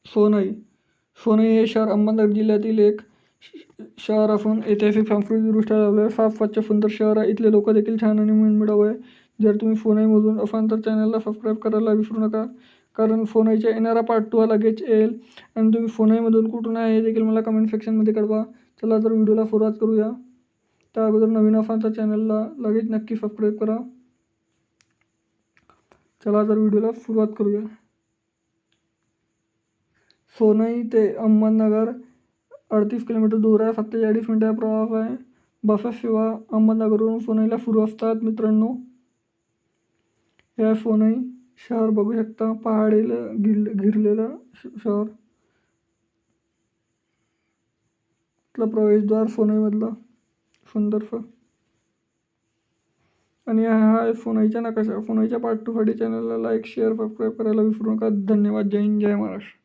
सोनई. सोनई हे शहर अहमदनगर जिल्ह्यातील एक शहर असून ऐतिहासिक सांस्कृतिकदृष्ट्या लाभलेलं फार स्वच्छ सुंदर शहर आहे. इथले लोक देखील छान आणि मनमिळाऊ आहे. जर तुम्ही सोनईमधून असाल तर चॅनलला सबस्क्राईब करायला विसरू नका, कारण सोनईच्या येणारा पार्ट 2 लगेच येईल. आणि तुम्ही सोनईमधून कुठून आहे हे देखील मला कमेंट सेक्शनमध्ये कळवा. चला तर व्हिडिओला सुरुवात करूया. त्या अगोदर नवीन असाल तर चॅनलला लगेच नक्की सबस्क्राईब करा. चला तर व्हिडिओला सुरुवात करूया. सोनई ते अहमदनगर 38 किलोमीटर दूर आहे. 47 मिनिटाचा प्रवास आहे. बसेस सेवा अहमदनगरवरून सोनईला सुरू असतात. मित्रांनो, हे सोनई शहर बघू शकता, पहाडीला घिरलेलं शहर. इथलं प्रवेशद्वार सोनईमधलं सुंदरसं. आणि हा आहे सोनईचा नकाशा. सोनईच्या पार्ट 2 साठी चॅनलला लाईक शेअर सबस्क्राईब करायला विसरू नका. धन्यवाद. जय हिंद, जय महाराष्ट्र.